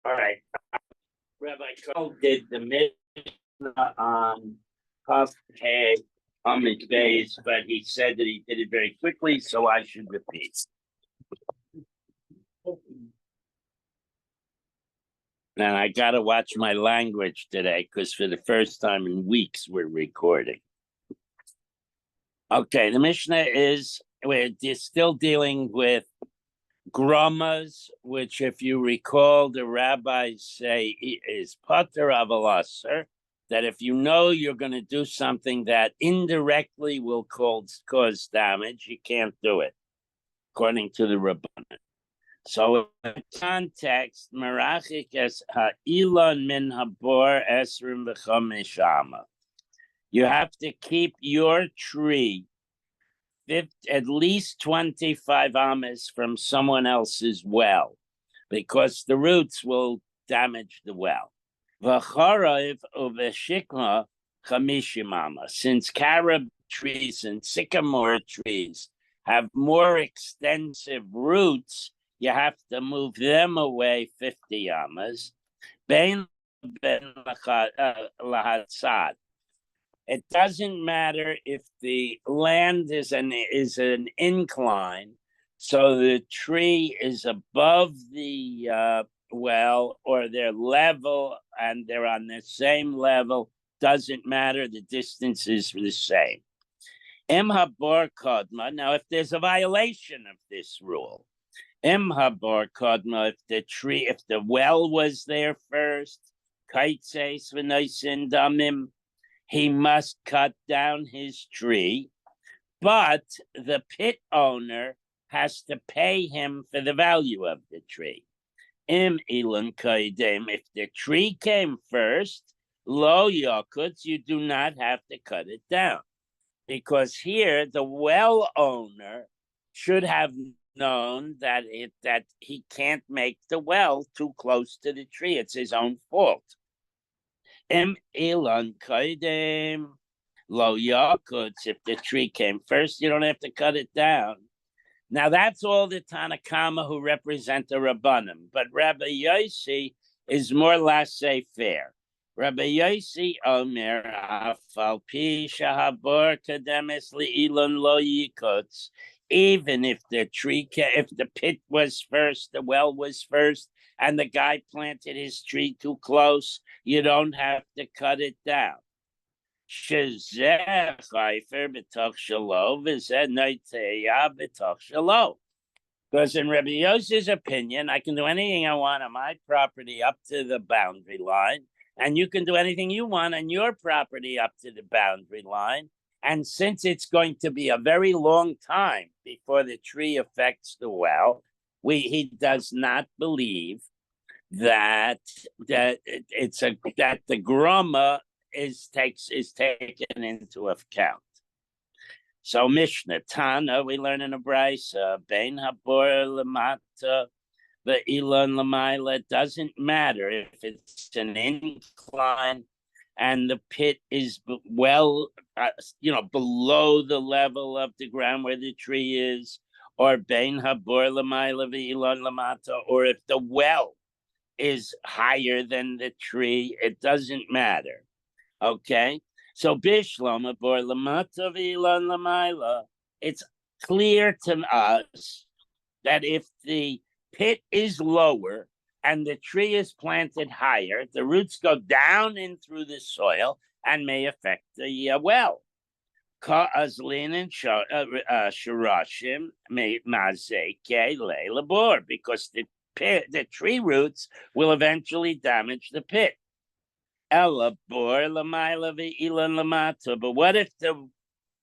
All right. Rabbi Cole did the Mishnah on Kaf Hey Amid Bays, but he said that he did it very quickly, so I should repeat. And I got to watch my language today because for the first time in weeks we're recording. Okay, the Mishnah we're still dealing with Grumas, which, if you recall, the rabbis say is pater avalasser, that if you know you're going to do something that indirectly will cause damage, you can't do it, according to the Rabbanan. So in context, merachik es ha'ilon min habor esrim v'chomesh ama. You have to keep your tree at least 25 amas from someone else's well, because the roots will damage the well. V'charav uveshikma chamishim ama. Since carob trees and sycamore trees have more extensive roots, you have to move them away 50 amas. Bein ben lahatzad. It doesn't matter if the land is an incline, so the tree is above the well, or they're level and they're on the same level. Doesn't matter. The distance is the same. Im habor kodma. Now, if there's a violation of this rule, im habor kodma, if the well was there first, kaitses v'noisin damim, he must cut down his tree, but the pit owner has to pay him for the value of the tree. Im ilan kaidem, if the tree came first, lo yakuts, you do not have to cut it down. Because here the well owner should have known that he can't make the well too close to the tree. It's his own fault. Im ilan kaidem lo yakuts, if the tree came first, you don't have to cut it down. Now that's all the Tanakama who represent the Rabbanim, but Rabbi Yossi is more laissez-faire. Rabbi Yossi Omer afal pi shahabor kademis li'ilon lo yikuts. Even if the pit was first, the well was first, and the guy planted his tree too close, you don't have to cut it down. Because in Rabbi Yossi's opinion, I can do anything I want on my property up to the boundary line, and you can do anything you want on your property up to the boundary line. And since it's going to be a very long time before the tree affects the well, he does not believe that the groma is taken into account. So Mishnah Tana, we learn in a brisa, Bein habor lamata ve'ilon lamayla. It doesn't matter if it's an incline and the pit is below the level of the ground where the tree is, or Bein habor lamayla ve'ilon lamata, or if the well is higher than the tree, it doesn't matter. Okay, so Bishlam abor lamata v'ilan lamayla. It's clear to us that if the pit is lower and the tree is planted higher, the roots go down in through the soil and may affect the well. Ka'azlin and shirashim mazeke le'labor, because the tree roots will eventually damage the pit. But what if the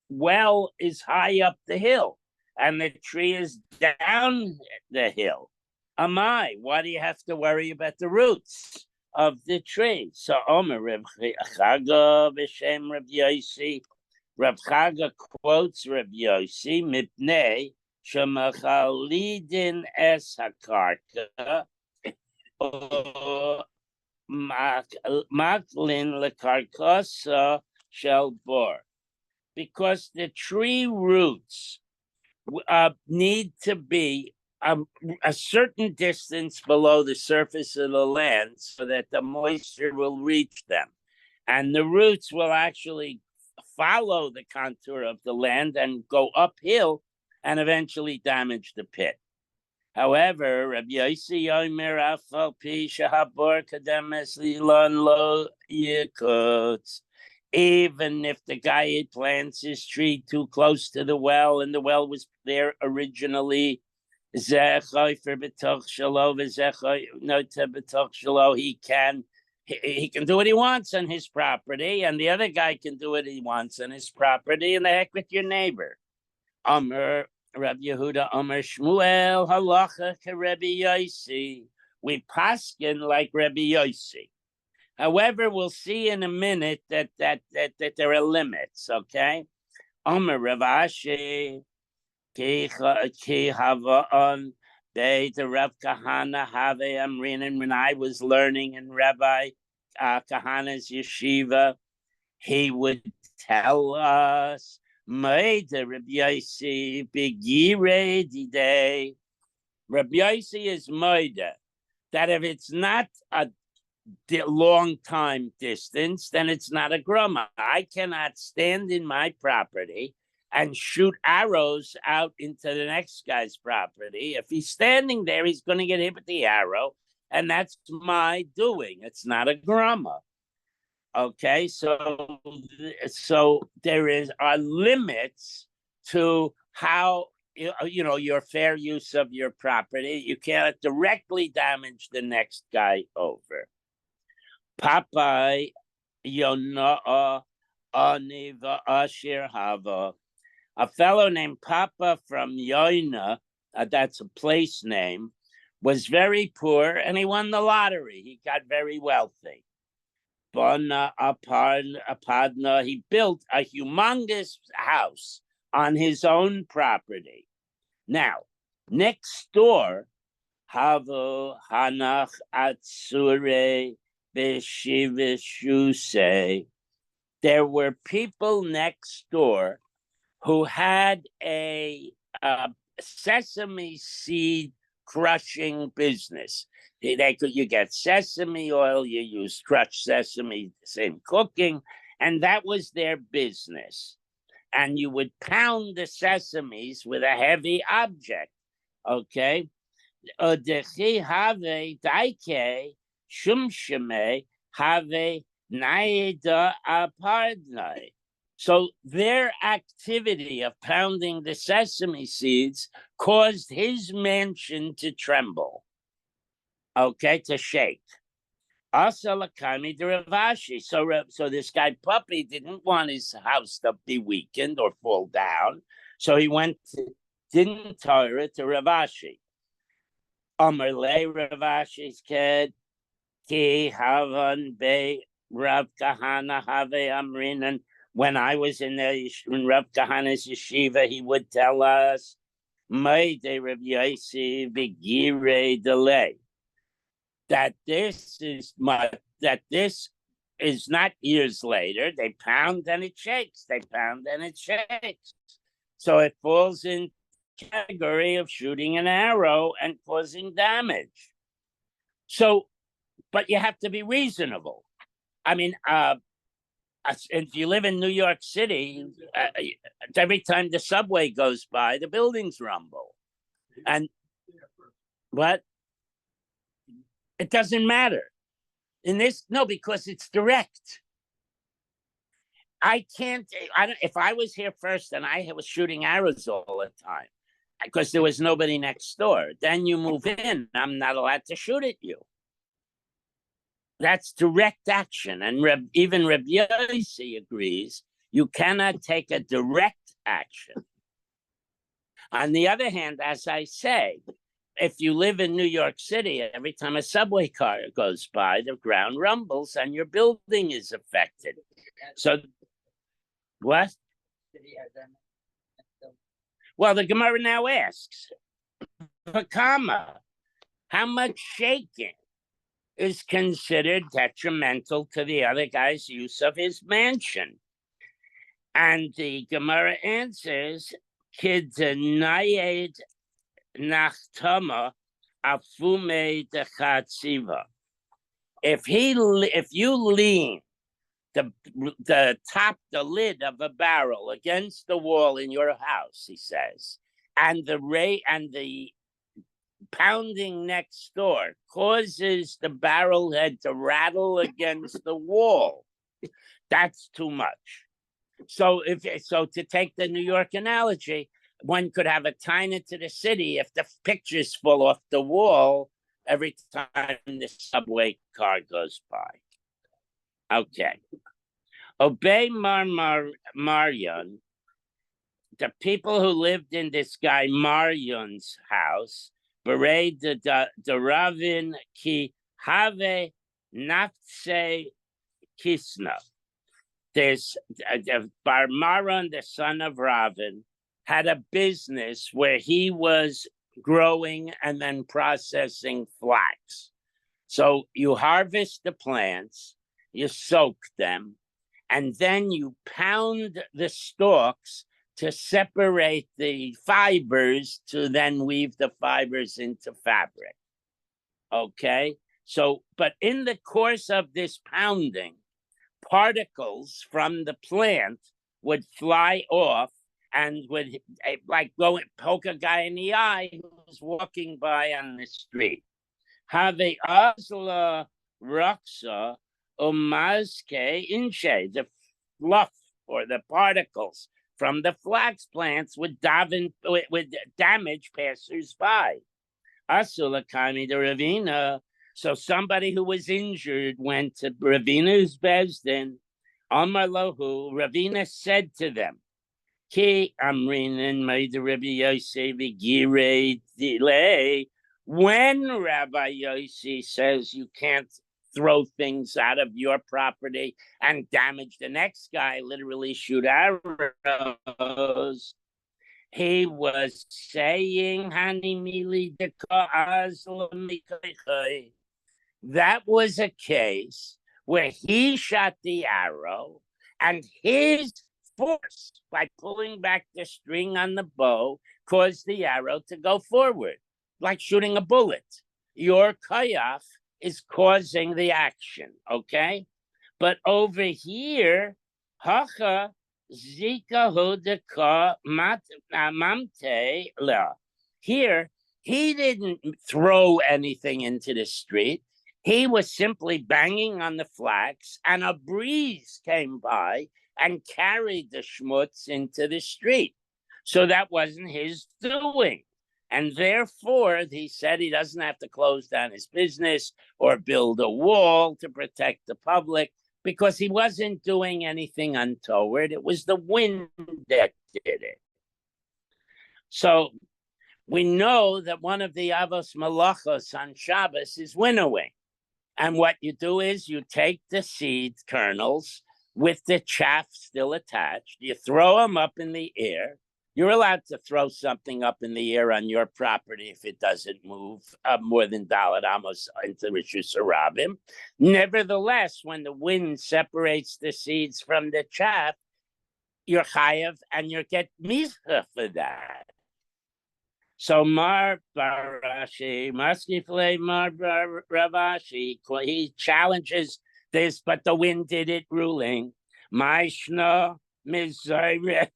well is high up the hill and the tree is down the hill? Why do you have to worry about the roots of the tree? So Omer Reb Chaga b'shem Reb Yossi. Reb Chaga quotes Reb Yossi, Mipnei shemachalidin es hakarka maklin lekarkasa shel bor, because the tree roots need to be a, a certain distance below the surface of the land so that the moisture will reach them. And the roots will actually follow the contour of the land and go uphill and eventually damage the pit. However, Rabbi Yossi Yomer Afal Pi Shahabor Kademes Lilon Lo Yikuts. Even if the guy plants his tree too close to the well and the well was there originally, he can he can do what he wants on his property, and the other guy can do what he wants on his property, and the heck with your neighbor. Amr Rabbi Yehuda Amr Shmuel halacha Rabbi Yossi. We paskin like Rabbi Yossi. However, we'll see in a minute that there are limits. Okay, Amr Rav Ashi ki hava'on the Rav Kahana have amrin. When I was learning in Rabbi Kahana's yeshiva, he would tell us, Rabbi Yossi begire didei. Rabbi Yossi is moida that if it's not a long time distance, then it's not a groma. I cannot stand in my property and shoot arrows out into the next guy's property. If he's standing there, he's going to get hit with the arrow, and that's my doing. It's not a groma. Okay, so there are limits to how your fair use of your property. You can't directly damage the next guy over. Papai Yonah Aniva Ashir Hava. A fellow named Papa from Yoina, that's a place name, was very poor and he won the lottery. He got very wealthy. Bana Apadna, he built a humongous house on his own property. Now, next door, Havu Hanach Atsure Beshivishuse, there were people next door who had a sesame seed crushing business. You get sesame oil, you use crushed sesame, same cooking, and that was their business. And you would pound the sesames with a heavy object, okay? Odechi have daike shumshime have naida apardnai. So their activity of pounding the sesame seeds caused his mansion to tremble, okay, to shake. Asalakami de Ravashi. So this guy Puppy didn't want his house to be weakened or fall down. So he didn't tire it to Ravashi. Amarle Ravashi's kid, Ki Havan Be Rav Kahana Have Amrin. And when I was in Rav Kahana's yeshiva, he would tell us, May de Rav Yossi Begire delay. That this is not years later. They pound and it shakes. They pound and it shakes. So it falls in category of shooting an arrow and causing damage. So, but you have to be reasonable. I mean, if you live in New York City, every time the subway goes by, the buildings rumble. And what? It doesn't matter. Because it's direct. If I was here first and I was shooting arrows all the time, because there was nobody next door, then you move in, I'm not allowed to shoot at you. That's direct action. And even Rabbi Yossi agrees, you cannot take a direct action. On the other hand, as I say, if you live in New York City, every time a subway car goes by, the ground rumbles and your building is affected. So, what? Well, the Gemara now asks, Pakama, how much shaking is considered detrimental to the other guy's use of his mansion? And the Gemara answers, Kidnayed nachtama afume de chatziva. If you lean the top, the lid of a barrel against the wall in your house, he says, and the pounding next door causes the barrel head to rattle against the wall, that's too much. So to take the New York analogy, one could have a tie to the city if the pictures fall off the wall every time the subway car goes by. Okay. Obey Maryon, the people who lived in this guy Maryon's house, Bered the Ravin ki have nafse kisna. This Bar Maron, the son of Ravin, had a business where he was growing and then processing flax. So you harvest the plants, you soak them, and then you pound the stalks to separate the fibers to then weave the fibers into fabric. Okay? So, but in the course of this pounding, particles from the plant would fly off and would like go poke a guy in the eye who's walking by on the street. Have a azla raksa umazke inche, the fluff or the particles from the flax plants would damage passers-by. Asulakami the Ravina. So somebody who was injured went to Ravina's Bezdin. Amar Lahu, Ravina said to them, Ki amrinin made Rabbi Yossi vigire delay. When Rabbi Yossi says you can't throw things out of your property and damage the next guy, literally shoot arrows, he was saying, that was a case where he shot the arrow and his force, by pulling back the string on the bow, caused the arrow to go forward, like shooting a bullet. Your kayaf is causing the action, okay? But over here, hacha zika hudaka mamte la. Here, he didn't throw anything into the street. He was simply banging on the flax, and a breeze came by and carried the schmutz into the street. So that wasn't his doing. And therefore, he said he doesn't have to close down his business or build a wall to protect the public because he wasn't doing anything untoward. It was the wind that did it. So we know that one of the avos malachos on Shabbos is winnowing. And what you do is you take the seed kernels with the chaff still attached, you throw them up in the air. You're allowed to throw something up in the air on your property if it doesn't move more than Dalet Amos into Rishus Harabim. Nevertheless, when the wind separates the seeds from the chaff, you're chayav and you get mizcha for that. So Mar Barashi, Maskifle Mar Ravashi, he challenges this, but the wind did it, ruling. Maishna Mizayre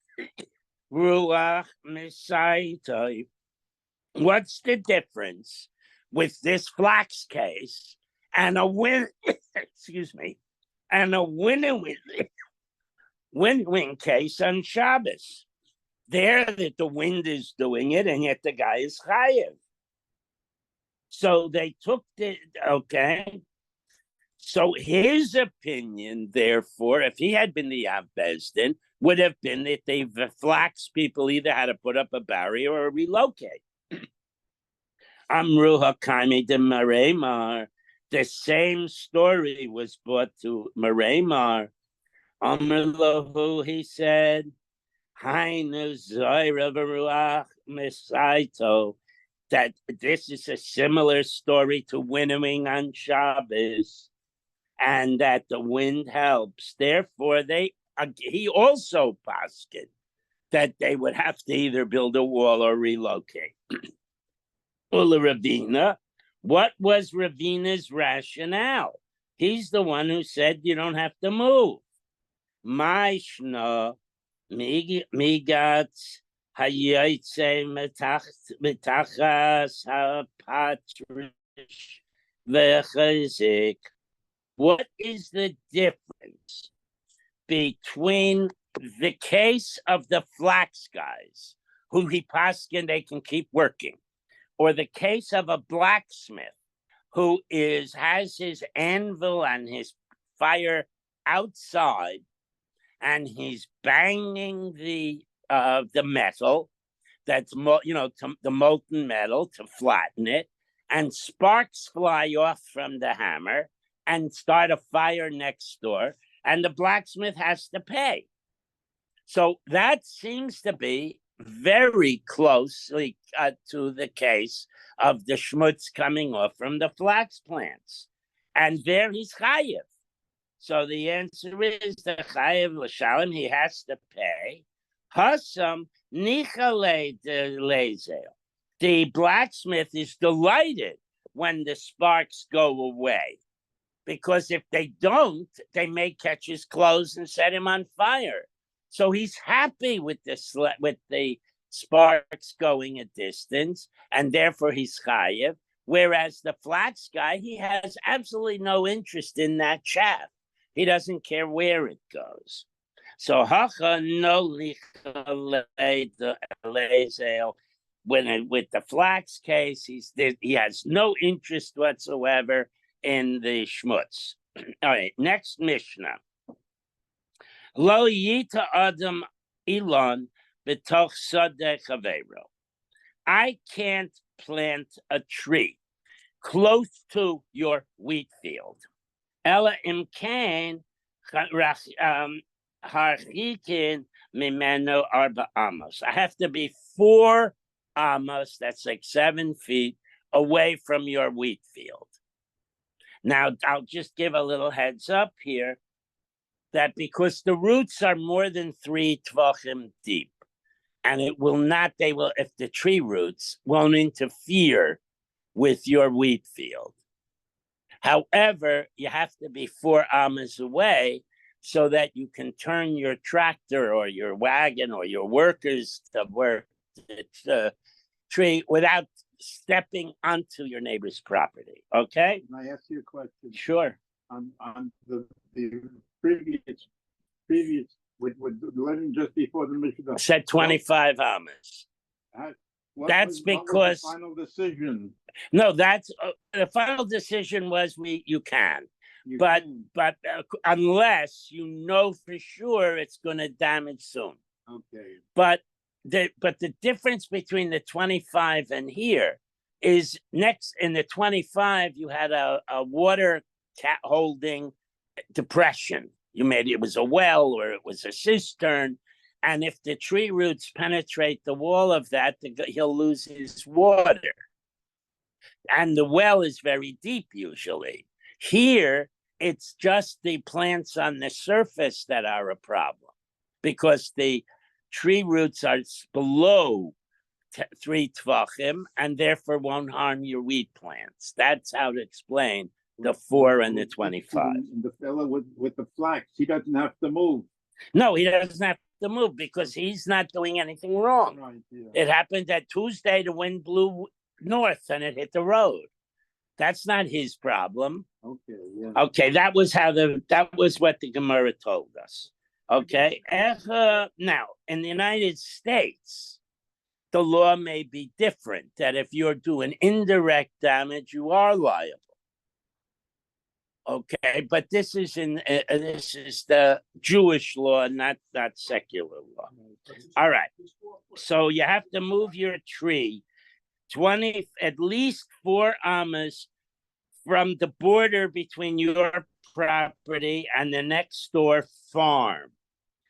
Ruach Misaito. What's the difference with this flax case and a win? Excuse me, and a win-win case on Shabbos? There, that the wind is doing it, and yet the guy is chayiv. So they took the okay. So his opinion, therefore, if he had been the Av Bezdin, would have been that the flax people either had to put up a barrier or relocate. Amru Hakami de Maremar. The same story was brought to Maremar. Amr Lahu, he said, that this is a similar story to winnowing on Shabbos, and that the wind helps. Therefore, he also posted that they would have to either build a wall or relocate. Ula Ravina. What was Ravina's rationale? He's the one who said you don't have to move. Maishna migat hayotze mitachas hapatrish vechazik. What is the difference between the case of the flax guys, who he paskin they can keep working, or the case of a blacksmith who has his anvil and his fire outside, and he's banging the metal that's the molten metal to flatten it, and sparks fly off from the hammer and start a fire next door, and the blacksmith has to pay. So that seems to be very closely to the case of the schmutz coming off from the flax plants. And there he's chayiv. So the answer is the chayiv l'shalom, he has to pay. Hasam nichale de lezel. The blacksmith is delighted when the sparks go away, because if they don't, they may catch his clothes and set him on fire. So he's happy with the sparks going a distance, and therefore he's chayiv. Whereas the flax guy, he has absolutely no interest in that chaff. He doesn't care where it goes. So hacha no with the flax case, he has no interest whatsoever in the schmutz. All right, next Mishnah. Lo yita adam ilon b'toch sadeh chaveiro. I can't plant a tree close to your wheat field. Ela imkan harchikin mimeno arba amos. I have to be 4 amos, that's like 7 feet, away from your wheat field. Now, I'll just give a little heads up here that because the roots are more than 3 tvachim deep, and if the tree roots won't interfere with your wheat field. However, you have to be 4 amas away so that you can turn your tractor or your wagon or your workers to work the tree without stepping onto your neighbor's property. Okay? Can I ask you a question? Sure. On the previous with the legend just before the Mishnah said 25 amas. That's because what was the final decision. No, that's the final decision was you can. But unless you know for sure it's going to damage soon. Okay. But the difference between the 25 and here is next in the 25 you had a water holding depression. It was a well or it was a cistern, and if the tree roots penetrate the wall of that, he'll lose his water. And the well is very deep usually. Here, it's just the plants on the surface that are a problem, because the tree roots are below 3 tvachim and therefore won't harm your wheat plants. That's how to explain the 4 and the 25. And the fellow with the flax, he doesn't have to move. No, he doesn't have to move because he's not doing anything wrong. Right, yeah. It happened that Tuesday, the wind blew north and it hit the road. That's not his problem. Okay, yeah. Okay, that was what the Gemara told us. Okay, now in the United States, the law may be different. That if you're doing indirect damage, you are liable. Okay, but this is the Jewish law, not secular law. All right, so you have to move your tree at least 4 amas from the border between your property and the next door farm.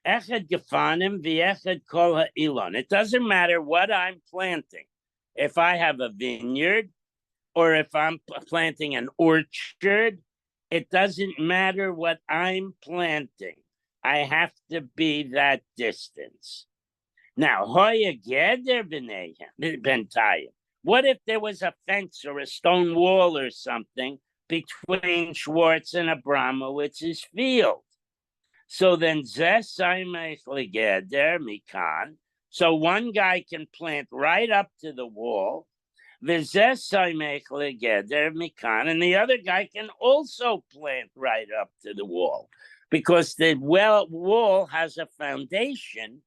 Echad gefanim v'echad kol ha'ilon. It doesn't matter what I'm planting. If I have a vineyard or if I'm planting an orchard, it doesn't matter what I'm planting. I have to be that distance. Now, hoya geder b'neihem b'ntayim. What if there was a fence or a stone wall or something between Schwartz and Abramowitz's field? So then mikan. So one guy can plant right up to the wall. And the other guy can also plant right up to the wall because the wall has a foundation,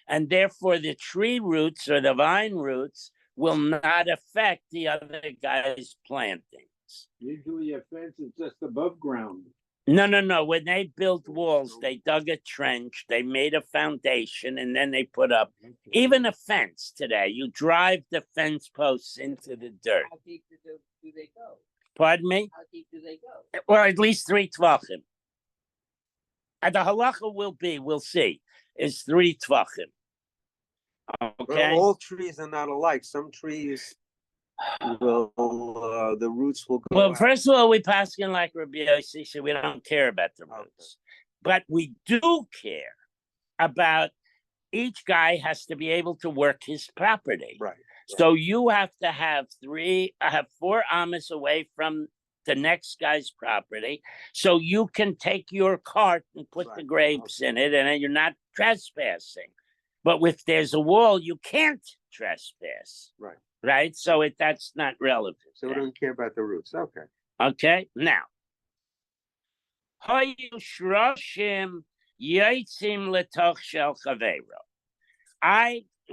and therefore the tree roots or the vine roots will not affect the other guy's plantings. Usually a fence is just above ground. No. When they built walls, they dug a trench, they made a foundation, and then they put up even a fence today. You drive the fence posts into the dirt. How deep do they go? Pardon me? How deep do they go? Well, at least 3 tvachim. And the halacha we'll see, is 3 tvachim. Okay. Well, all trees are not alike. Some trees will the roots will go. Well, out. first of all, we pass in like Rabbi Yossi, so we don't care about the roots, but we do care about each guy has to be able to work his property. Right. So you have to have 4 amas away from the next guy's property, so you can take your cart and put the grapes in it, and then you're not trespassing. But if there's a wall, you can't trespass. Right. Right? So that's not relevant. So we don't care about the roots. Okay. Okay. Now,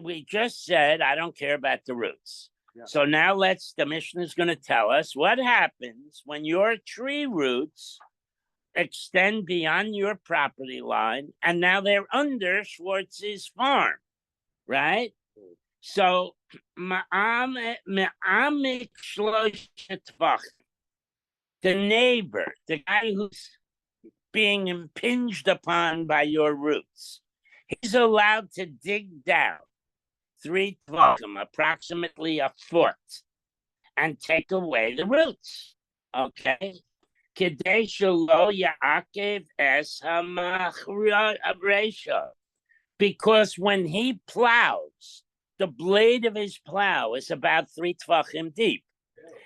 we just said I don't care about the roots. Yeah. So now the Mishnah is going to tell us what happens when your tree roots extend beyond your property line, and now they're under Schwartz's farm, right? So, the neighbor, the guy who's being impinged upon by your roots, he's allowed to dig down 3 tvachim, approximately a foot, and take away the roots. Okay? Because when he plows, the blade of his plow is about 3 tvachim deep.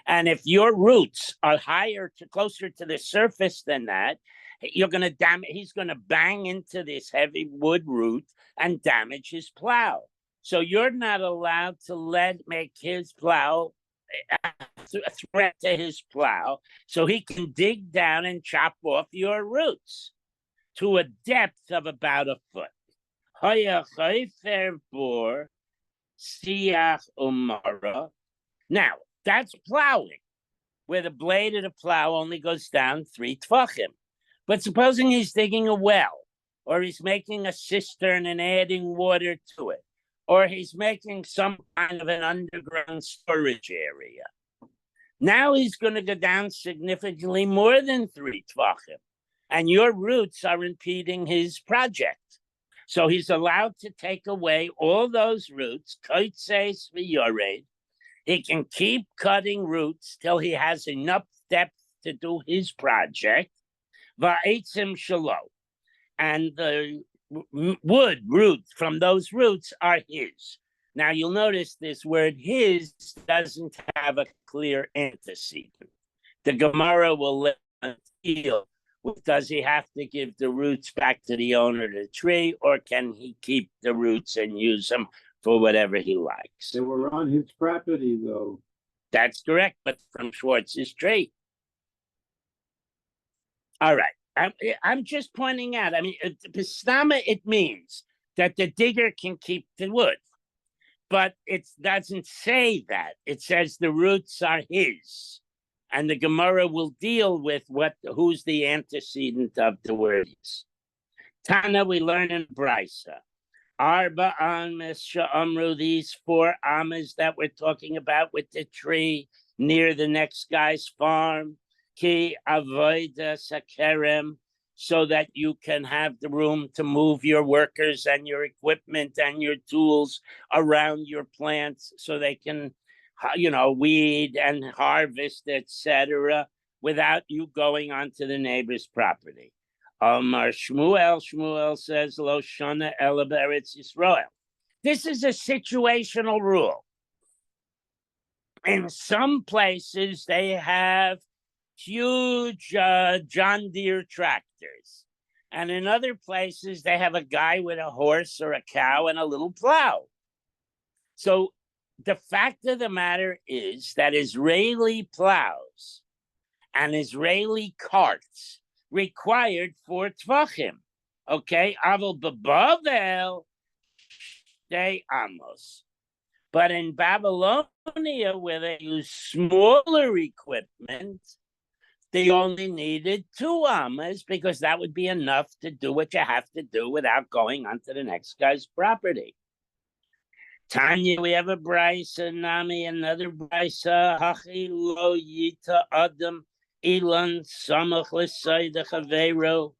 And if your roots are closer to the surface than that, he's going to bang into this heavy wood root and damage his plow. So you're not allowed to make his plow a threat to his plow, so he can dig down and chop off your roots to a depth of about a foot. Now, that's plowing, where the blade of the plow only goes down 3 tvachim. But supposing he's digging a well, or he's making a cistern and adding water to it, or he's making some kind of an underground storage area. Now he's going to go down significantly more than 3 tvachim, and your roots are impeding his project. So he's allowed to take away all those roots, koitzeis v'yored. He can keep cutting roots till he has enough depth to do his project, va'etzim shelo, and the wood roots from those roots are his. Now you'll notice this word his doesn't have a clear antecedent. The Gemara will deal with, does he have to give the roots back to the owner of the tree, or can he keep the roots and use them for whatever he likes? They were on his property, though. That's correct, but from Schwartz's tree. All right. I'm just pointing out, pistama, it means that the digger can keep the wood, but it doesn't say that. It says the roots are his, and the Gemara will deal with who's the antecedent of the words. Tana, we learn in Brisa. Arba ames sha'amru, these 4 ames that we're talking about with the tree near the next guy's farm. Ki avoida sakerem, so that you can have the room to move your workers and your equipment and your tools around your plants, so they can, weed and harvest, etc., without you going onto the neighbor's property. Shmuel says, Lo shana ela be'eretz Yisrael. This is a situational rule. In some places, they have huge John Deere tractors. And in other places, they have a guy with a horse or a cow and a little plow. So the fact of the matter is that Israeli plows and Israeli carts required 4 tvachim. Okay, Aval bebavel they amos. But in Babylonia, where they use smaller equipment, they only needed 2 amas because that would be enough to do what you have to do without going onto the next guy's property. Tanya, we have a brisa, Nami, another brisa. Hachi lo yita adam ilan samach l'sayda chavero.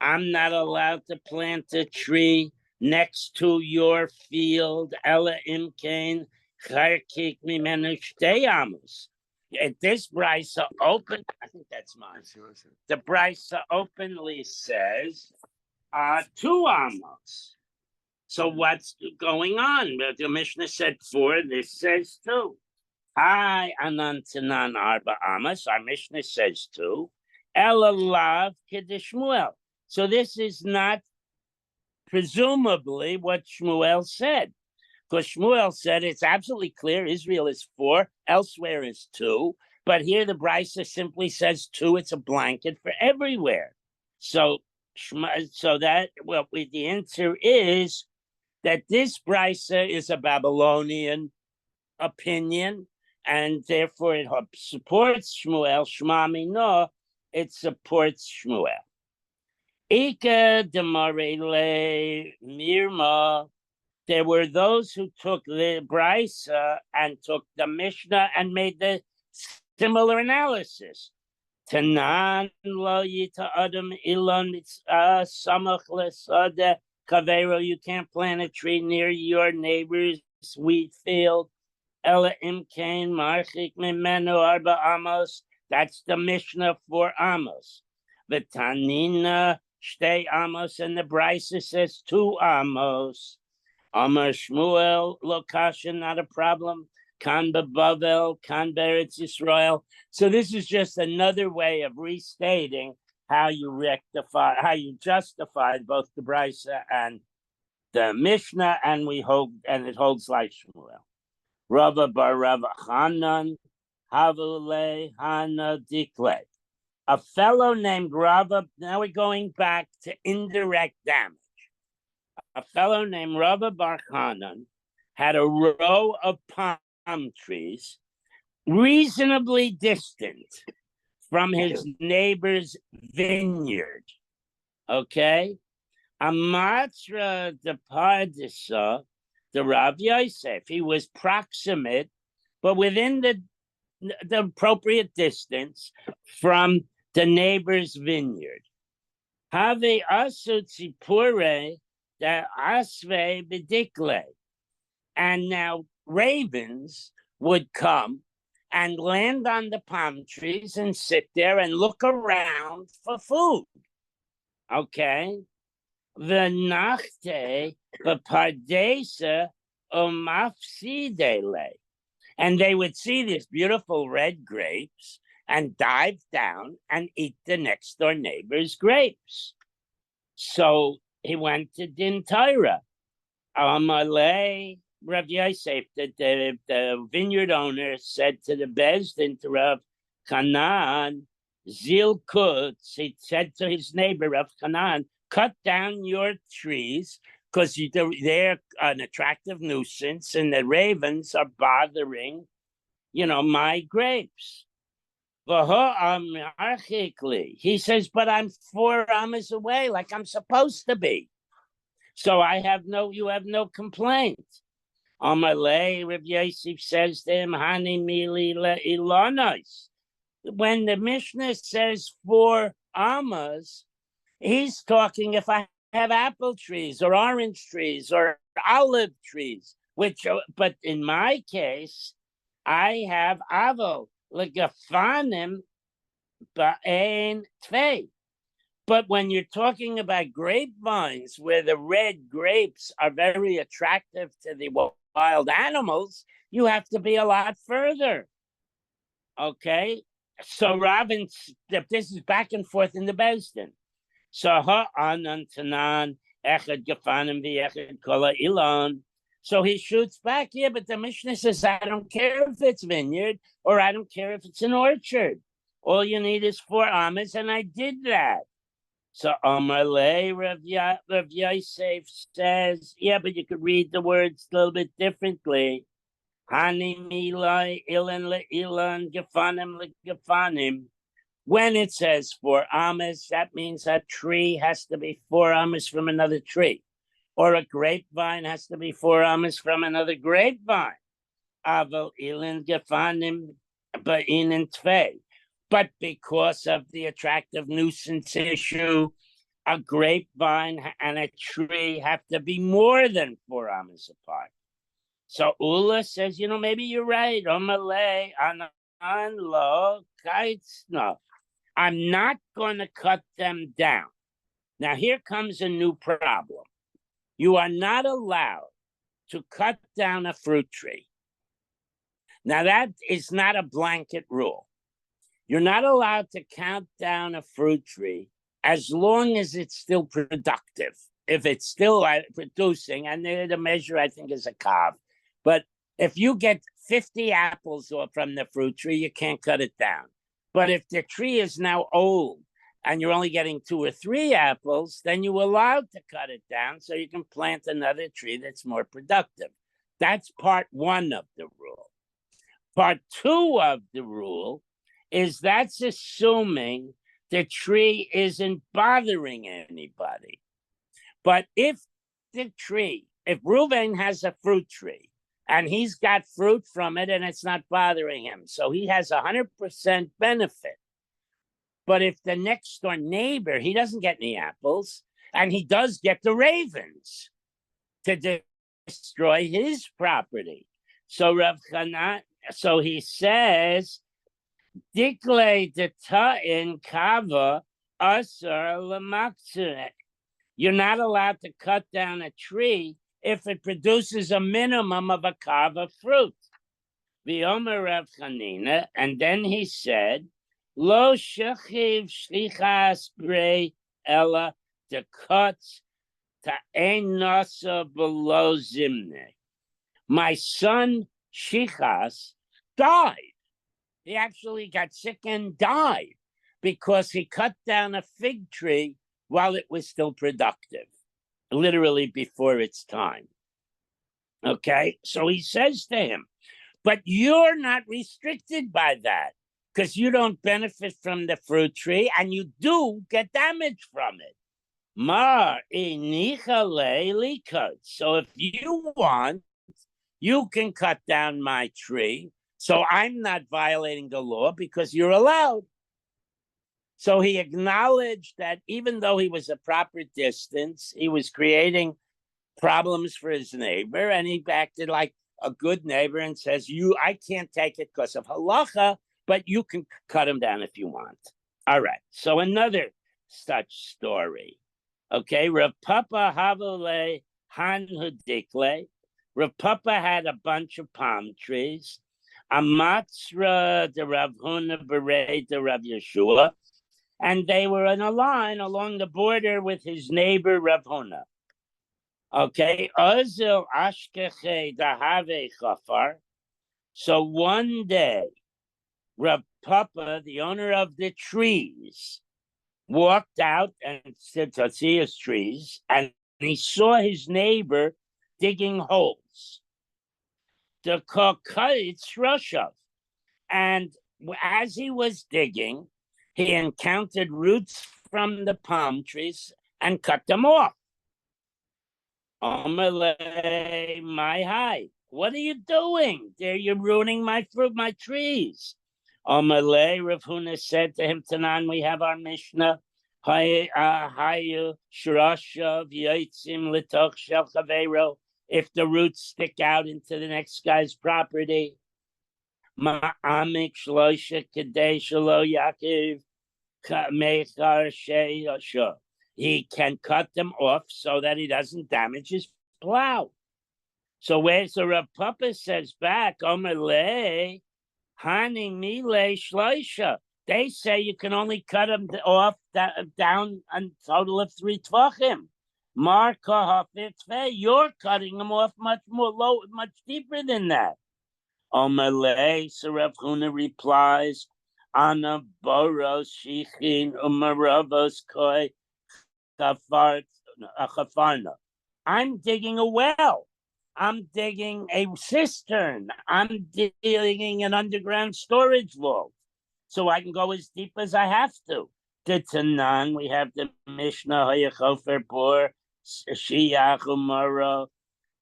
I'm not allowed to plant a tree next to your field. Ella imkain charkik mimenu shtei amos. This brisa open. I think that's mine. The brisa openly says 2 amos. So what's going on? The Mishnah said 4, this says 2. Hi, Anantanan Arba Amos. Our Mishnah says 2. Elalav Kedishmuel. So this is not presumably what Shmuel said. Because Shmuel said it's absolutely clear Israel is 4, elsewhere is 2. But here the Brisa simply says 2. It's a blanket for everywhere. So that, well, the answer is that this brisa is a Babylonian opinion, and therefore it supports Shmuel. Shema Mino, it supports Shmuel. Ika demarele mirma. There were those who took the brisa and took the Mishnah and made the similar analysis. Tanan lo yita adam ilon samach lesade. Kavero, you can't plant a tree near your neighbor's wheat field. Ella imkain marchik mimenu arba amos. That's the Mishnah for amos. The Tanina shtei amos, and the Brisa says 2 amos. Amar Shmuel lokasha, not a problem. Kan bebavel, kan beretz Yisrael. So this is just another way of restating how you justified both the Brisa and the Mishnah, and it holds like Shmuel. Rava bar Rava Hanan, Havule Hana Dikle. A fellow named Rava, now we're going back to indirect damage. A fellow named Rava bar Hanan had a row of palm trees reasonably distant from his neighbor's vineyard. Okay? Amatra de Pardisa, the Rav Yosef, he was proximate, but within the appropriate distance from the neighbor's vineyard. Have asu tzipure da asve bedikle. And now ravens would come and land on the palm trees and sit there and look around for food. Okay? The nachte bepardesa umafsidele. And they would see these beautiful red grapes and dive down and eat the next door neighbor's grapes. So he went to Din Torah. Amalei Rav Yosef, the vineyard owner, said to the Bezdin, to Rav Hanan, Zilkutz, he said to his neighbor, Rav Hanan, cut down your trees because they're an attractive nuisance and the ravens are bothering, my grapes. He says, but I'm 4 amas away, like I'm supposed to be. So you have no complaint. Amalei, Rav Yosef says to him, Hani mili ilonos. When the Mishnah says 4 amas, he's talking if I have apple trees or orange trees or olive trees, but in my case, I have aval, legafanim, ba'ein tvei. But when you're talking about grapevines, where the red grapes are very attractive to the wild animals, you have to be a lot further. Okay, so Robin, this is back and forth in the Besdin. So ha'anan tanan echad gefanim v'echad kola ilan. So he shoots back, yeah, but the Mishnah says, I don't care if it's vineyard or I don't care if it's an orchard. All you need is 4 amas, and I did that. So Amarle Rav Yosef says, yeah, but you could read the words a little bit differently. Hani milai ilan le ilan gefanim le gefanim. When it says 4 amas, that means a tree has to be 4 amas from another tree, or a grapevine has to be 4 amas from another grapevine. Aval ilan gefanim ba'inin tvei. But because of the attractive nuisance issue, a grapevine and a tree have to be more than 4 amas apart. So Ula says, maybe you're right. Omalei anan lo kaitzno. I'm not going to cut them down. Now, here comes a new problem. You are not allowed to cut down a fruit tree. Now, that is not a blanket rule. You're not allowed to count down a fruit tree as long as it's still productive. If it's still producing, and the measure, I think, is a kav. But if you get 50 apples from the fruit tree, you can't cut it down. But if the tree is now old and you're only getting 2 or 3 apples, then you're allowed to cut it down so you can plant another tree that's more productive. That's part 1 of the rule. Part 2 of the rule is that's assuming the tree isn't bothering anybody. But if Reuven has a fruit tree and he's got fruit from it and it's not bothering him, so he has 100% benefit. But if the next door neighbor, he doesn't get any apples, and he does get the ravens to destroy his property. So so he says, Dikle de ta'in kava asar l'maktsure. You're not allowed to cut down a tree if it produces a minimum of a kava fruit. V'omer Rav Chanina, and then he said, Lo shechiv shlichas brei ella de cuts ta'en nasa below zimne. My son Shichas died. He actually got sick and died because he cut down a fig tree while it was still productive, literally before its time. Okay, so he says to him, but you're not restricted by that because you don't benefit from the fruit tree and you do get damage from it. So if you want, you can cut down my tree. So I'm not violating the law because you're allowed. So he acknowledged that even though he was a proper distance, he was creating problems for his neighbor, and he acted like a good neighbor and says, I can't take it because of halacha, but you can cut him down if you want. All right. So another such story. Okay. Rav Papa Havale Han Hudikle. Rav Papa had a bunch of palm trees. Amatzra de Rav Huna Beret de Rav Yeshua. And they were in a line along the border with his neighbor Rav Huna. Okay, Azil Ashkeche Dahave Chafar. So one day, Rav Papa, the owner of the trees, walked out and said to see his trees, and he saw his neighbor digging holes. The Kokayitz Rushav. And as he was digging, he encountered roots from the palm trees and cut them off. Omelay, my hi. What are you doing? There, you're ruining my fruit, my trees. Omelay, Rav Huna said to him, Tanan, we have our Mishnah. Hayu shurashav yotzim litoch shel chavero. If the roots stick out into the next guy's property, ma'amik shlosha kadei shelo yakiv mechar sheyosha. He can cut them off so that he doesn't damage his plow. So where's the Rav Papa says back, Omerle, Hani Mile Shloisha. They say you can only cut them off down a total of 3 tvachim. Marka Hafitve, you're cutting them off much more low, much deeper than that. Omerle, so Rav Huna replies, Ana Boros Shichin Umaravos Koi Chafarna. I'm digging a well. I'm digging a cistern. I'm digging an underground storage vault. So I can go as deep as I have to. The Tanan, we have the Mishnah, Hayachofer Bor, Shiach Umara,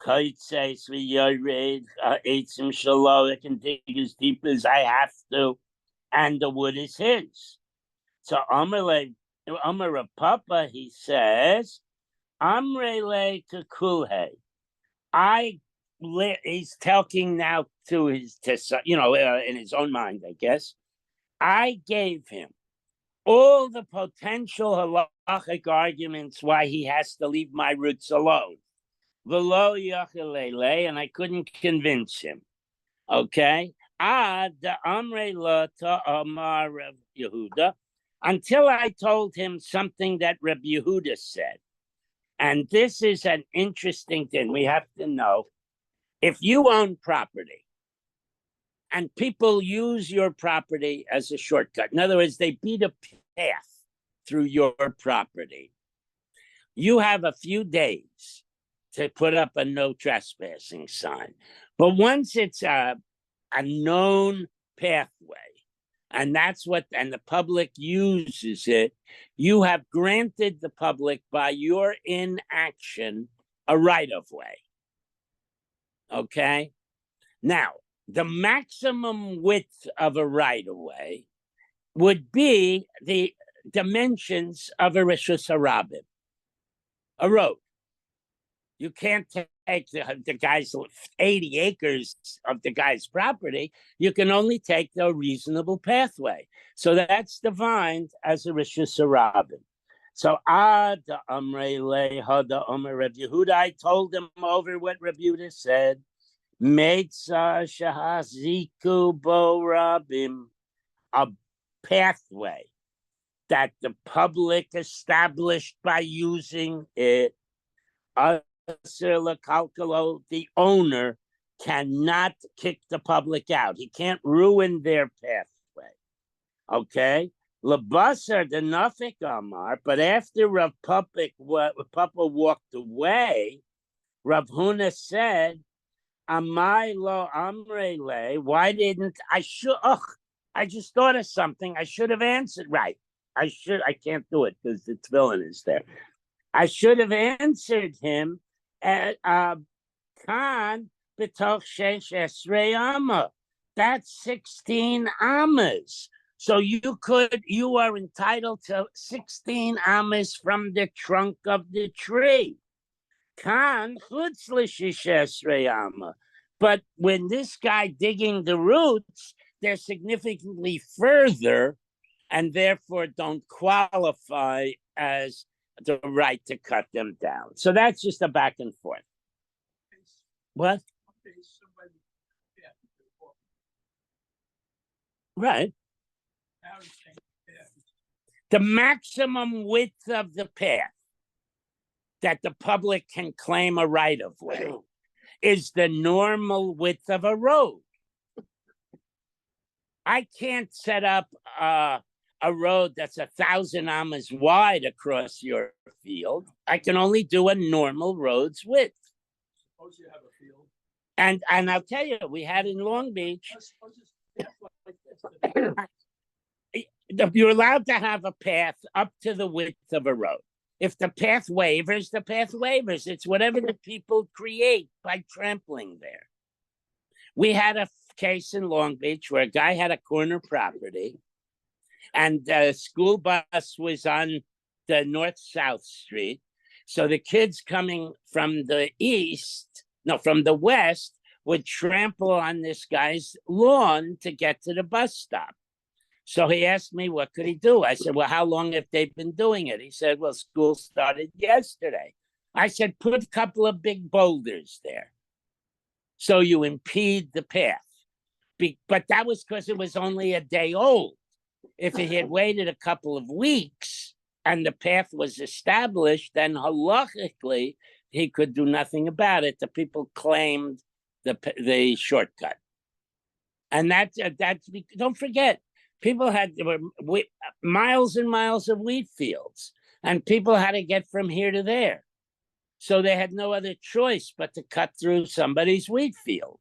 Kaitses, V'yared, Eitzim Shalom. I can dig as deep as I have to. And the wood is his. So Amar Papa, he says, Amrele Kakulhe. He's talking now to his, in his own mind, I guess. I gave him all the potential halachic arguments why he has to leave my roots alone. V'lo yachelele, and I couldn't convince him. Okay? The Amre la ta'amar Reb Yehuda, until I told him something that Reb Yehuda said. And this is an interesting thing. We have to know, if you own property and people use your property as a shortcut, in other words, they beat a path through your property, you have a few days to put up a no trespassing sign. But once it's a known pathway, and the public uses it, you have granted the public by your inaction a right of way. Okay? Now, the maximum width of a right of way would be the dimensions of a Rishus Harabim, a road. You can't take the guy's 80 acres of the guy's property. You can only take the reasonable pathway. So that's defined as a Rishus Harabim. So Ad Amrei Lehada Omer Reb Yehuda, I told him over what Reb Yehuda said. Meitza Shahaziku Bo Rabim, a pathway that the public established by using it. The owner cannot kick the public out. He can't ruin their pathway. Okay? Labasar the Nafik Amar, but after Rav Papa walked away, Rav Huna said, Amai lo amrele, why didn't I just thought of something. I should have answered right. I can't do it because the tefillin is there. I should have answered him at Khan b'toch shesh esrei amma. That's 16 ammas. So you are entitled to 16 ammas from the trunk of the tree. Khan chutz l'shesh esrei amma. But when this guy digging the roots, they're significantly further and therefore don't qualify as the right to cut them down. So that's just a back and forth. What? Right. The maximum width of the path that the public can claim a right of way is the normal width of a road. I can't set up a road that's 1,000 ammas wide across your field. I can only do a normal road's width. Suppose you have a field. And I'll tell you, we had in Long Beach. You're allowed to have a path up to the width of a road. If the path wavers, the path wavers. It's whatever the people create by trampling there. We had a case in Long Beach where a guy had a corner property and the school bus was on the north-south street. So the kids coming from the west would trample on this guy's lawn to get to the bus stop. So he asked me, what could he do? I said, well, how long have they been doing it? He said, well, school started yesterday. I said, put a couple of big boulders there. So you impede the path. But that was because it was only a day old. If he had waited a couple of weeks and the path was established, then halachically he could do nothing about it. The people claimed the shortcut, and that's don't forget, people had miles and miles of wheat fields, and people had to get from here to there, so they had no other choice but to cut through somebody's wheat field.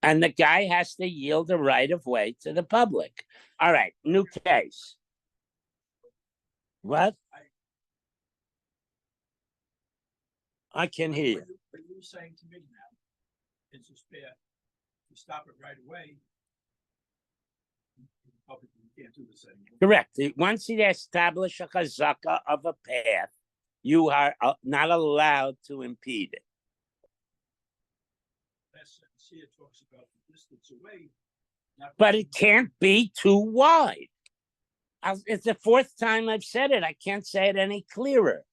And the guy has to yield the right of way to the public. All right, new case. What? I can hear you. But you were saying to me now, it's a spare, to stop it right away. Public, you can't do the same. Correct. Once you establish a chazaka of a path, you are not allowed to impede it. That sentence here talks about the distance away. But it can't be too wide. It's the fourth time I've said it. I can't say it any clearer.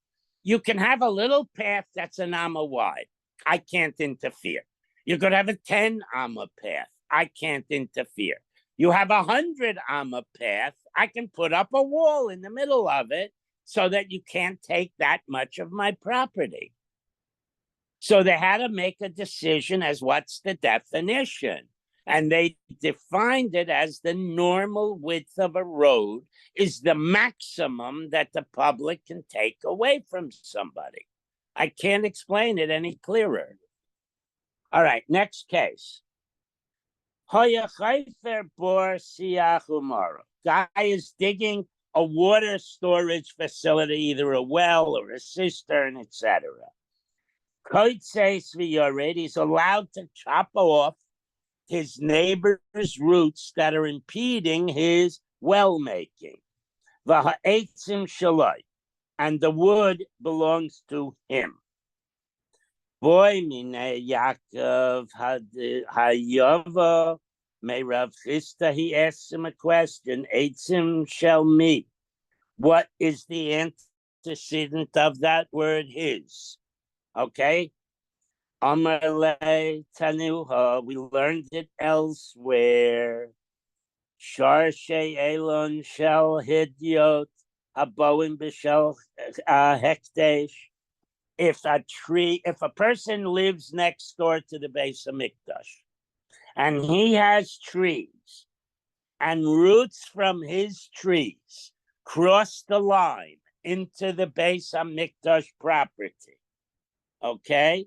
You can have a little path that's an amma wide. I can't interfere. You could have a 10 amma path. I can't interfere. You have 100 amma path. I can put up a wall in the middle of it so that you can't take that much of my property. So they had to make a decision as what's the definition. And they defined it as the normal width of a road is the maximum that the public can take away from somebody. I can't explain it any clearer. All right, next case. Guy is digging a water storage facility, either a well or a cistern, etc. He's allowed to chop off his neighbor's roots that are impeding his well making. And the wood belongs to him. Boy, mine Yaakov Hayava, may Rav Chisda, he asks him a question. Eitzim shall me. What is the antecedent of that word his? Okay. Amarle Tanuha, we learned it elsewhere. Sharshe Elon Shel Hidyot Haboim B'Shel Hekdesh. If a person lives next door to the Beis Hamikdash, and he has trees, and roots from his trees cross the line into the Beis Hamikdash property, okay?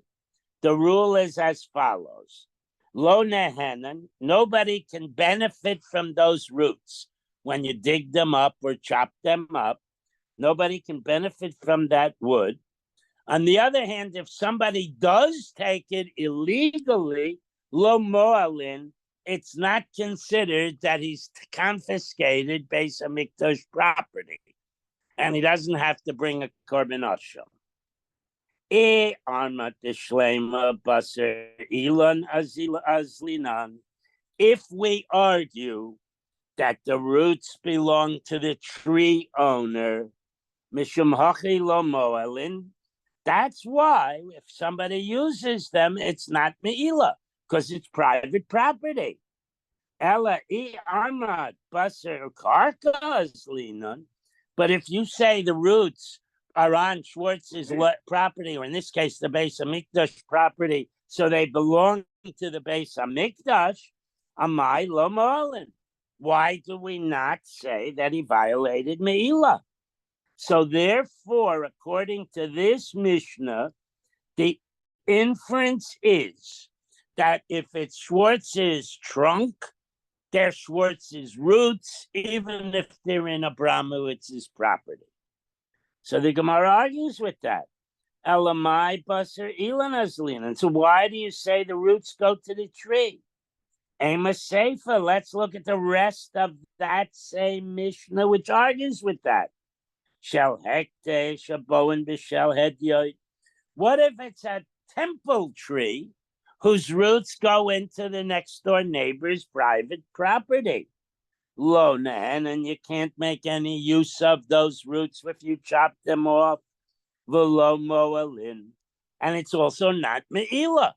The rule is as follows. Lo nehenan, nobody can benefit from those roots. When you dig them up or chop them up, nobody can benefit from that wood. On the other hand, if somebody does take it illegally, lo moalin, it's not considered that he's confiscated Beis Hamikdash property, and he doesn't have to bring a korban asham. If we argue that the roots belong to the tree owner, mishum hachi lo moalin, that's why if somebody uses them, it's not me'ila, because it's private property. Ella I armad basar karkas linan. But if you say the roots are on Schwartz's property, or in this case, the Beis Hamikdash property, so they belong to the Beis Hamikdash, amai lo mo'alin. Why do we not say that he violated me'ila? So therefore, according to this Mishnah, the inference is that if it's Schwartz's trunk, they're Schwartz's roots, even if they're in Abramowitz's property. So the Gemara argues with that. Elamai basar ilan azlin. And so why do you say the roots go to the tree? Ema Sefer. Let's look at the rest of that same Mishnah, which argues with that. Shel hekdesh aboin b'shel hedyoy. What if it's a temple tree whose roots go into the next door neighbor's private property? Lo nan, and you can't make any use of those roots if you chop them off. V'lo moalin, and it's also not me'ila.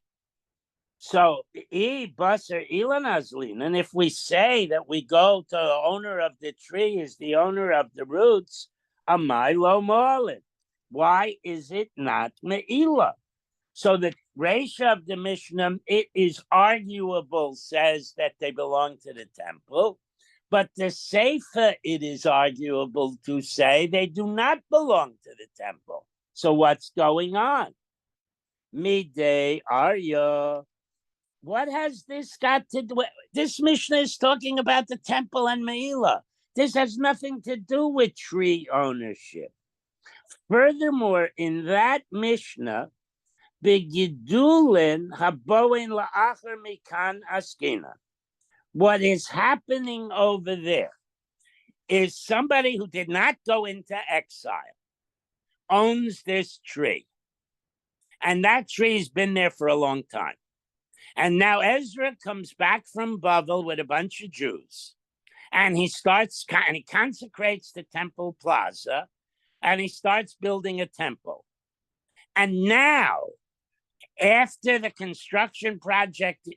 So basar ilanazlin, and if we say that we go to the owner of the tree is the owner of the roots, amai lo mo'alin. Why is it not me'ila? So the Reisha of the Mishnah, it is arguable, says that they belong to the temple, but the Sefer, it is arguable to say they do not belong to the temple. So what's going on? Midday Arya. What has this got to do? This Mishnah is talking about the temple and Meila. This has nothing to do with tree ownership. Furthermore, in that Mishnah, begidulin haboin la'achar mikan askina. What is happening over there is somebody who did not go into exile owns this tree. And that tree's been there for a long time. And now Ezra comes back from Bavel with a bunch of Jews. And he consecrates the temple plaza, and he starts building a temple. And now, after the construction project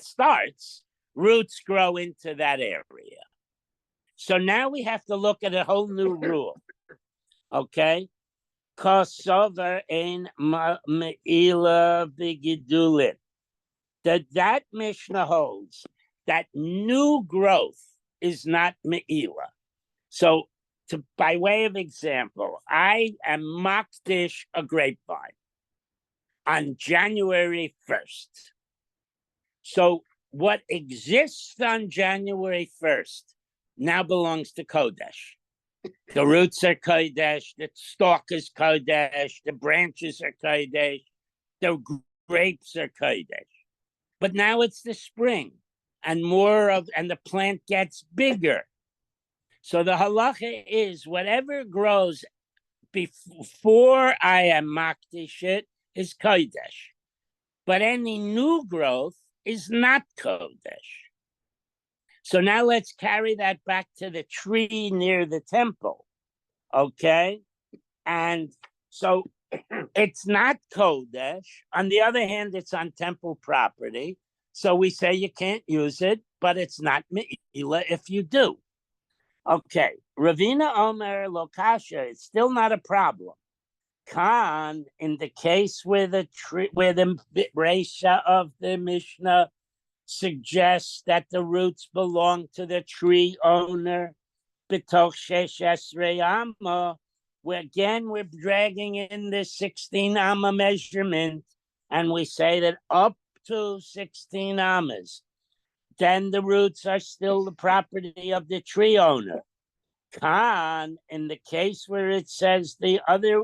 starts, roots grow into that area. So now we have to look at a whole new rule. Okay? Kosover ein me'ila b'gidulin. That Mishnah holds that new growth is not me'ila. So, by way of example, I am makdish a grapevine on January 1st. So what exists on January 1st now belongs to Kodesh. The roots are Kodesh, the stalk is Kodesh, the branches are Kodesh, the grapes are Kodesh. But now it's the spring, and the plant gets bigger. So the halacha is whatever grows before I am makdish it is Kodesh. But any new growth is not Kodesh. So now let's carry that back to the tree near the temple. Okay? And so it's not Kodesh. On the other hand, it's on temple property. So we say you can't use it, but it's not Me'ila if you do. Okay. Ravina Omer Lokasha, it's still not a problem. Khan, in the case where the Reisha of the Mishnah suggests that the roots belong to the tree owner, b'toch shesh esrei amma, where again we're dragging in the 16 amma measurement, and we say that up to 16 ammas, then the roots are still the property of the tree owner. Khan, in the case where it says the other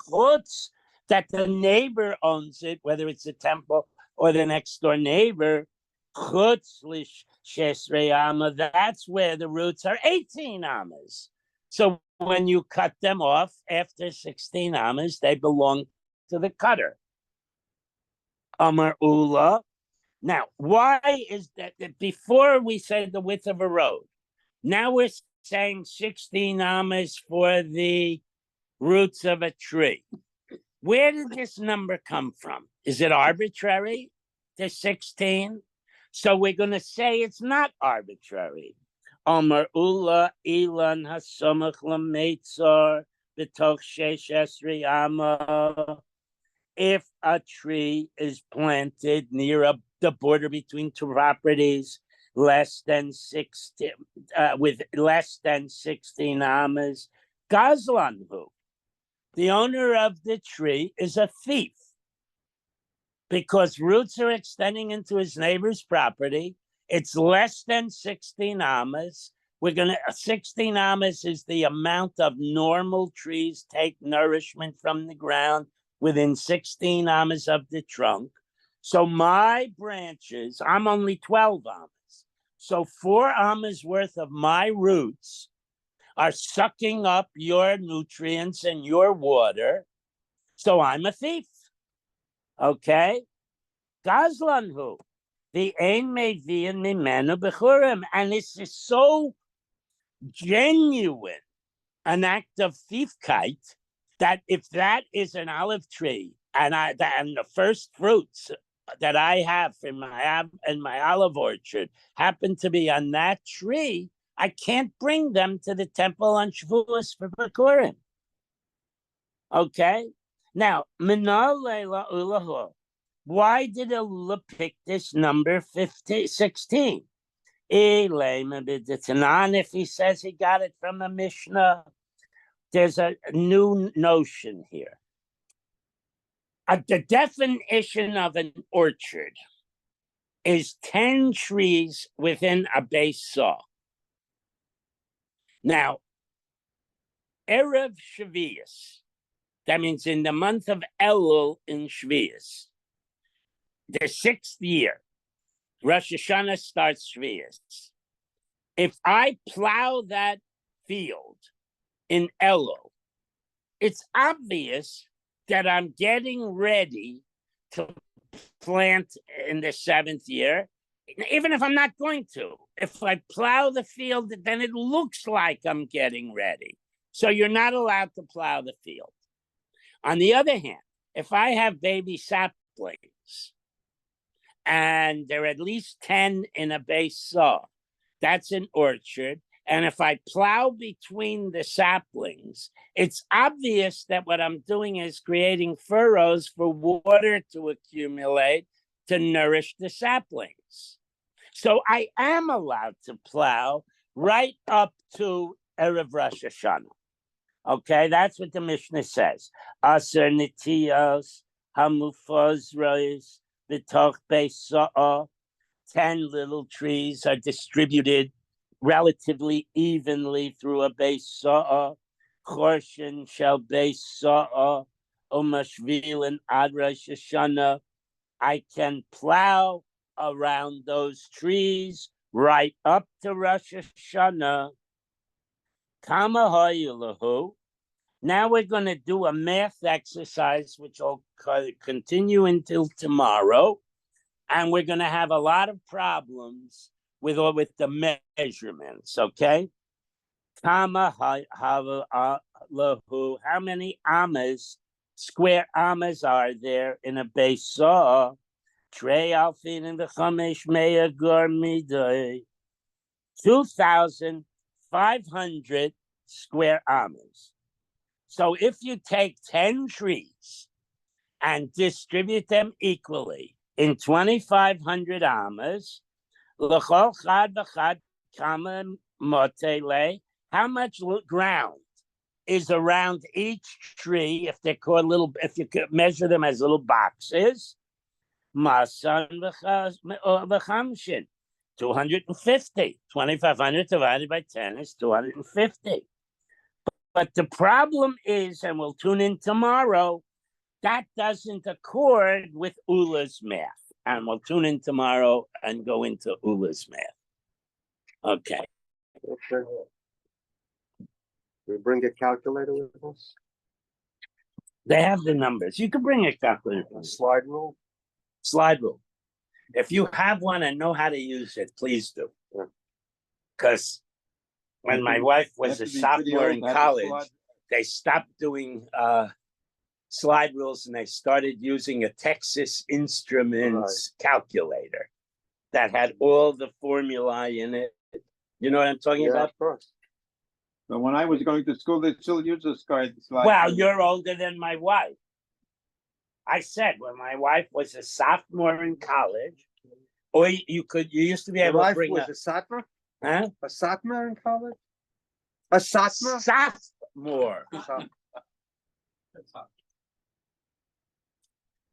chutz, that the neighbor owns it, whether it's a temple or the next door neighbor, chutz l'shesrei amma, that's where the roots are 18 ammas. So when you cut them off after 16 ammas, they belong to the cutter. Amar Ula. Now, why is that before we said the width of a road, now we're saying 16 ammas for the roots of a tree. Where did this number come from? Is it arbitrary, the 16? So we're going to say it's not arbitrary. Omar Ula Ilan Hasamach Lameitzar B'toch Shesh Esri Amma. If a tree is planted near the border between two properties, less than 16, with less than 16 ammas, Gazlanhu, the owner of the tree, is a thief because roots are extending into his neighbor's property. It's less than 16 ammas. 16 ammas is the amount of normal trees take nourishment from the ground within 16 ammas of the trunk. So my branches, I'm only 12 ammas. So 4 ammas worth of my roots are sucking up your nutrients and your water. So I'm a thief. Okay? Gazlanhu. The ein mevi'in mimenu bechurim. And this is so genuine an act of thiefkeit that if that is an olive tree and the first fruits that I have in my olive orchard happen to be on that tree, I can't bring them to the temple on Shavuos for Bikurim. Okay? Now, why did Allah pick this number 16? If he says he got it from a Mishnah, there's a new notion here. The definition of an orchard is 10 trees within a base saw. Now, Erev Shavuos, that means in the month of Elul in Shavuos, the 6th year, Rosh Hashanah starts Shavuos. If I plow that field in Elul, it's obvious that I'm getting ready to plant in the 7th year, even if I'm not going to. If I plow the field, then it looks like I'm getting ready. So you're not allowed to plow the field. On the other hand, if I have baby saplings and there are at least 10 in a base saw, that's an orchard. And if I plow between the saplings, it's obvious that what I'm doing is creating furrows for water to accumulate to nourish the saplings. So I am allowed to plow right up to Erev Rosh Hashanah. Okay, that's what the Mishnah says. Aser nitiyos hamufozros b'toch beis sa'a. 10 little trees are distributed relatively evenly through a base saw. Chorshin shall base saw umashvilin ad Rosh Hashanah. I can plow around those trees right up to Rosh Hashanah. Kama hayulahu. Now we're going to do a math exercise, which will continue until tomorrow, and we're going to have a lot of problems with the measurements, okay? Kama lahu, how many amas, square amas are there in a base saw? Trey alfin in the chamesh mea gormidai. 2,500 square amas. So if you take 10 trees and distribute them equally in 2,500 amas, how much ground is around each tree if they're called little, if you could measure them as little boxes? 250. 2,500 divided by 10 is 250. But the problem is, and we'll tune in tomorrow, that doesn't accord with Ula's math. And we'll tune in tomorrow and go into Ula's math. Okay. We bring a calculator with us? They have the numbers. You can bring a calculator. Slide rule? Slide rule. If you have one and know how to use it, please do. Because when my wife was a sophomore in college, they stopped doing slide rules and they started using a Texas Instruments calculator that had all the formulae in it. You know what I'm talking about? Of course. But when I was going to school, they still use a slide. Well, you're older than my wife. I said when my wife was a sophomore in college, or you used to be able to bring a satmar? Huh? A satmar in college? A satmar? Sophomore.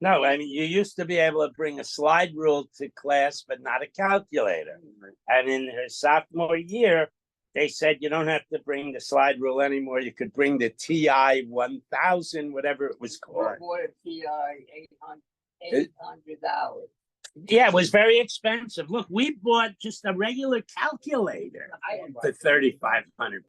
No, I mean, you used to be able to bring a slide rule to class, but not a calculator. And in her sophomore year, they said you don't have to bring the slide rule anymore. You could bring the TI 1000, whatever it was called. What a TI $800. Yeah, it was very expensive. Look, we bought just a regular calculator for $3,500.